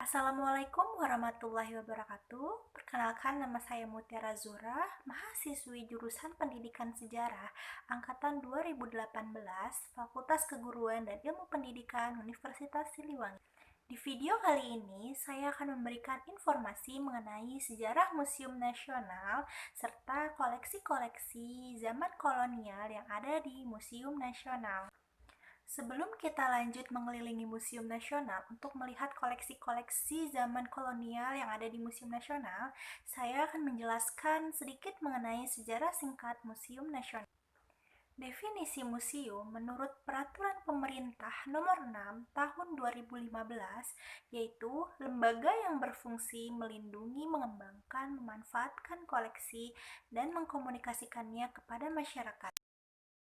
Assalamualaikum warahmatullahi wabarakatuh. Perkenalkan, nama saya Mutiara Zura, mahasiswi jurusan Pendidikan Sejarah angkatan 2018, Fakultas Keguruan dan Ilmu Pendidikan Universitas Siliwangi. Di video kali ini, saya akan memberikan informasi mengenai sejarah Museum Nasional serta koleksi-koleksi zaman kolonial yang ada di Museum Nasional. Sebelum kita lanjut mengelilingi Museum Nasional untuk melihat koleksi-koleksi zaman kolonial yang ada di Museum Nasional, saya akan menjelaskan sedikit mengenai sejarah singkat Museum Nasional. Definisi museum menurut Peraturan Pemerintah Nomor 6 Tahun 2015, yaitu lembaga yang berfungsi melindungi, mengembangkan, memanfaatkan koleksi, dan mengkomunikasikannya kepada masyarakat.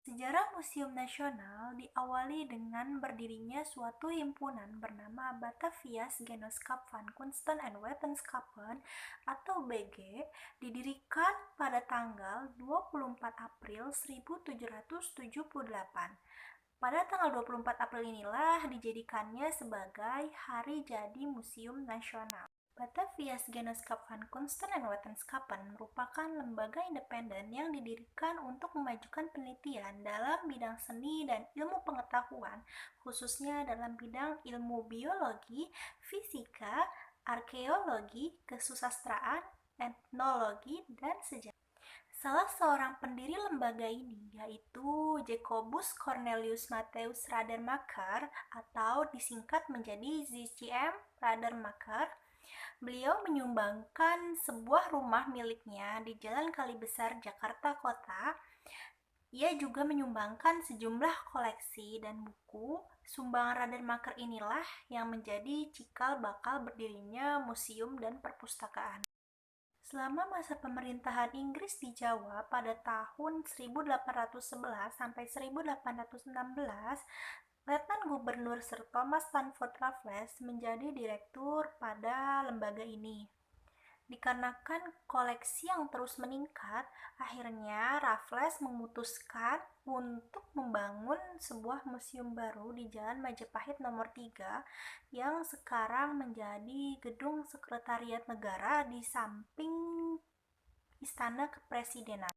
Sejarah Museum Nasional diawali dengan berdirinya suatu himpunan bernama Batavia's Genootschap van Kunsten en Wetenschappen atau BG, didirikan pada tanggal 24 April 1778. Pada tanggal 24 April inilah dijadikannya sebagai Hari Jadi Museum Nasional. Batavia's Genootschap van Kunsten en Wetenschappen merupakan lembaga independen yang didirikan untuk memajukan penelitian dalam bidang seni dan ilmu pengetahuan, khususnya dalam bidang ilmu biologi, fisika, arkeologi, kesusastraan, etnologi, dan sejarah. Salah seorang pendiri lembaga ini yaitu Jacobus Cornelius Matheus Radermacher atau disingkat menjadi ZCM Radermacher. Beliau menyumbangkan sebuah rumah miliknya di Jalan Kali Besar, Jakarta Kota. Ia juga menyumbangkan sejumlah koleksi dan buku. Sumbangan Radermacher inilah yang menjadi cikal bakal berdirinya museum dan perpustakaan. Selama masa pemerintahan Inggris di Jawa pada tahun 1811 sampai 1816, Letnan Gubernur Sir Thomas Stamford Raffles menjadi direktur pada lembaga ini. Dikarenakan koleksi yang terus meningkat, akhirnya Raffles memutuskan untuk membangun sebuah museum baru di Jalan Majapahit nomor 3 yang sekarang menjadi gedung Sekretariat Negara di samping Istana Kepresidenan.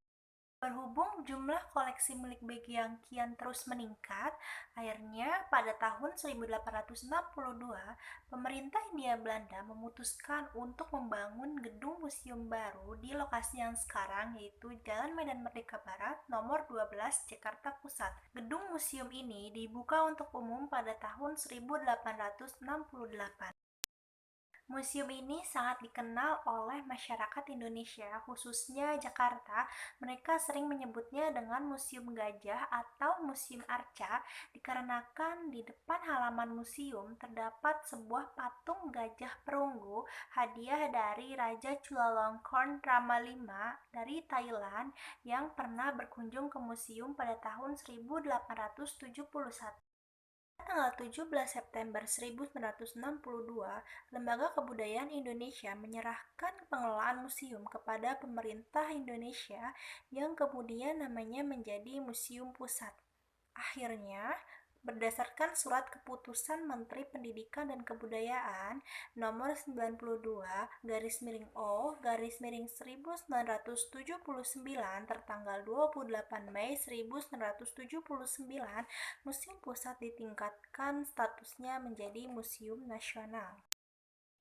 Berhubung jumlah koleksi milik BG yang kian terus meningkat, akhirnya pada tahun 1862, pemerintah Hindia Belanda memutuskan untuk membangun gedung museum baru di lokasi yang sekarang, yaitu Jalan Medan Merdeka Barat, nomor 12, Jakarta Pusat. Gedung museum ini dibuka untuk umum pada tahun 1868. Museum ini sangat dikenal oleh masyarakat Indonesia, khususnya Jakarta. Mereka sering menyebutnya dengan Museum Gajah atau Museum Arca, dikarenakan di depan halaman museum terdapat sebuah patung gajah perunggu, hadiah dari Raja Chulalongkorn Rama V dari Thailand yang pernah berkunjung ke museum pada tahun 1871. Tanggal 17 September 1962, Lembaga Kebudayaan Indonesia menyerahkan pengelolaan museum kepada pemerintah Indonesia yang kemudian namanya menjadi Museum Pusat. Akhirnya, berdasarkan surat keputusan Menteri Pendidikan dan Kebudayaan nomor 92-O-1979 tertanggal 28 Mei 1979, Museum Pusat ditingkatkan statusnya menjadi Museum Nasional.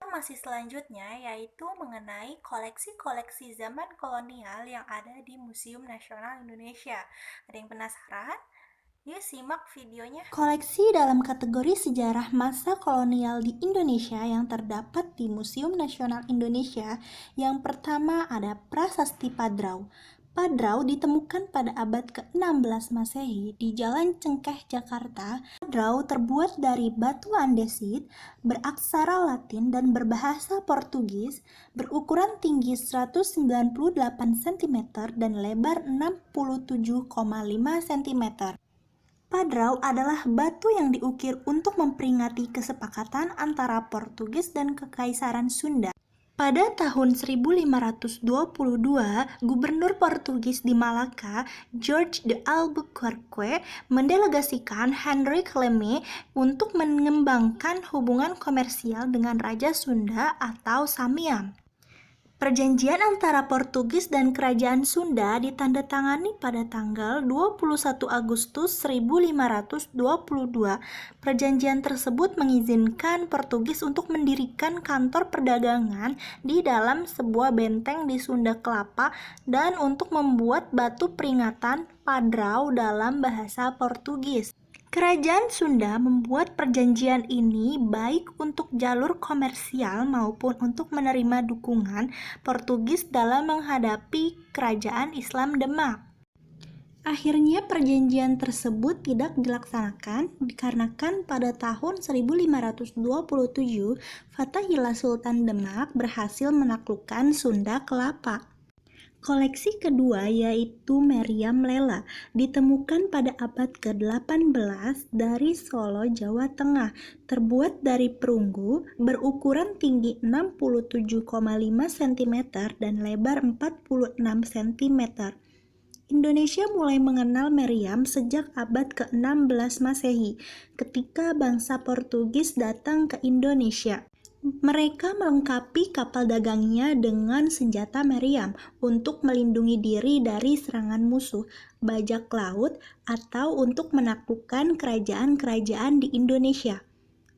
Informasi selanjutnya yaitu mengenai koleksi-koleksi zaman kolonial yang ada di Museum Nasional Indonesia. Ada yang penasaran? Yuk simak videonya. Koleksi dalam kategori sejarah masa kolonial di Indonesia yang terdapat di Museum Nasional Indonesia. Yang pertama ada Prasasti Padrau. Padrau ditemukan pada abad ke-16 Masehi di Jalan Cengkeh, Jakarta. Padrau terbuat dari batu andesit, beraksara Latin dan berbahasa Portugis, berukuran tinggi 198 cm dan lebar 67,5 cm. Padrau adalah batu yang diukir untuk memperingati kesepakatan antara Portugis dan Kekaisaran Sunda. Pada tahun 1522, Gubernur Portugis di Malaka, Jorge de Albuquerque, mendelegasikan Hendrik Lemme untuk mengembangkan hubungan komersial dengan Raja Sunda atau Samiam. Perjanjian antara Portugis dan Kerajaan Sunda ditandatangani pada tanggal 21 Agustus 1522. Perjanjian tersebut mengizinkan Portugis untuk mendirikan kantor perdagangan di dalam sebuah benteng di Sunda Kelapa dan untuk membuat batu peringatan padrau dalam bahasa Portugis. Kerajaan Sunda membuat perjanjian ini baik untuk jalur komersial maupun untuk menerima dukungan Portugis dalam menghadapi kerajaan Islam Demak. Akhirnya perjanjian tersebut tidak dilaksanakan dikarenakan pada tahun 1527 Fathahillah Sultan Demak berhasil menaklukkan Sunda Kelapa. Koleksi kedua yaitu Meriam Lela ditemukan pada abad ke-18 dari Solo, Jawa Tengah. Terbuat dari perunggu, berukuran tinggi 67,5 cm dan lebar 46 cm. Indonesia mulai mengenal meriam sejak abad ke-16 Masehi, ketika bangsa Portugis datang ke Indonesia. Mereka melengkapi kapal dagangnya dengan senjata meriam untuk melindungi diri dari serangan musuh, bajak laut, atau untuk menaklukkan kerajaan-kerajaan di Indonesia.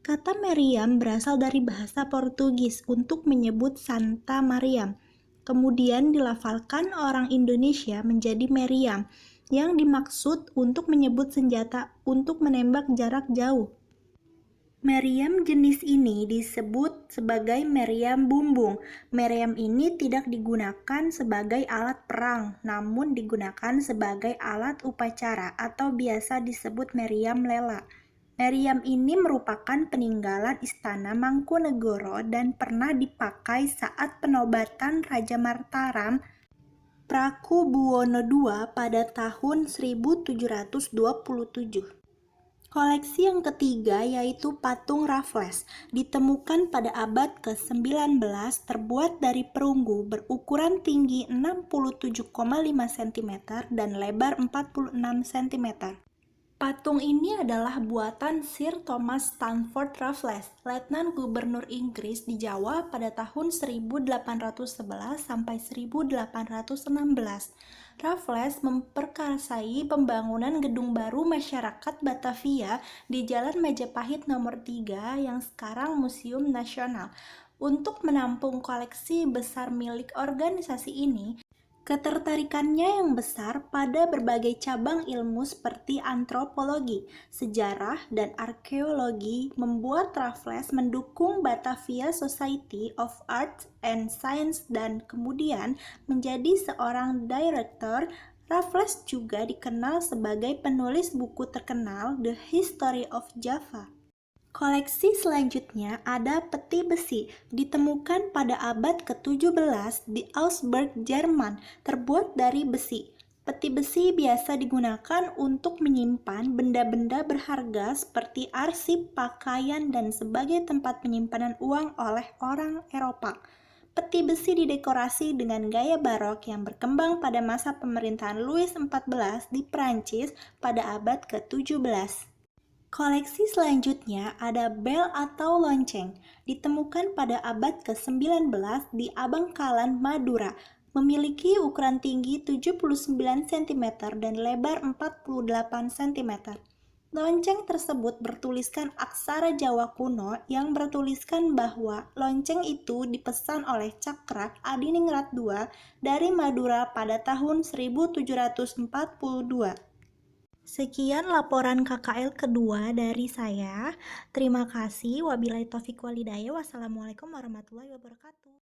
Kata meriam berasal dari bahasa Portugis untuk menyebut Santa Mariam. Kemudian dilafalkan orang Indonesia menjadi meriam, yang dimaksud untuk menyebut senjata untuk menembak jarak jauh. Meriam jenis ini disebut sebagai meriam bumbung. Meriam ini tidak digunakan sebagai alat perang, namun digunakan sebagai alat upacara atau biasa disebut meriam lela. Meriam ini merupakan peninggalan Istana Mangkunegoro dan pernah dipakai saat penobatan Raja Mataram Prakubuwono II pada tahun 1727. Koleksi yang ketiga yaitu patung Raffles, ditemukan pada abad ke-19, terbuat dari perunggu, berukuran tinggi 67,5 cm dan lebar 46 cm. Patung ini adalah buatan Sir Thomas Stamford Raffles, Letnan Gubernur Inggris di Jawa pada tahun 1811 sampai 1816. Raffles memperkasai pembangunan gedung baru masyarakat Batavia di Jalan Majapahit nomor 3 yang sekarang Museum Nasional. Untuk menampung koleksi besar milik organisasi ini, ketertarikannya yang besar pada berbagai cabang ilmu seperti antropologi, sejarah, dan arkeologi membuat Raffles mendukung Batavia Society of Arts and Science dan kemudian menjadi seorang direktur. Raffles juga dikenal sebagai penulis buku terkenal The History of Java. Koleksi selanjutnya ada peti besi, ditemukan pada abad ke-17 di Augsburg, Jerman, terbuat dari besi. Peti besi biasa digunakan untuk menyimpan benda-benda berharga seperti arsip, pakaian, dan sebagai tempat penyimpanan uang oleh orang Eropa. Peti besi didekorasi dengan gaya barok yang berkembang pada masa pemerintahan Louis XIV di Prancis pada abad ke-17. Koleksi selanjutnya ada bel atau lonceng, ditemukan pada abad ke-19 di Abangkalan, Madura, memiliki ukuran tinggi 79 cm dan lebar 48 cm. Lonceng tersebut bertuliskan aksara Jawa kuno yang bertuliskan bahwa lonceng itu dipesan oleh Cakra Adiningrat II dari Madura pada tahun 1742. Sekian laporan KKL kedua dari saya. Terima kasih. Wabillahi taufiq walhidayah. Wassalamualaikum warahmatullahi wabarakatuh.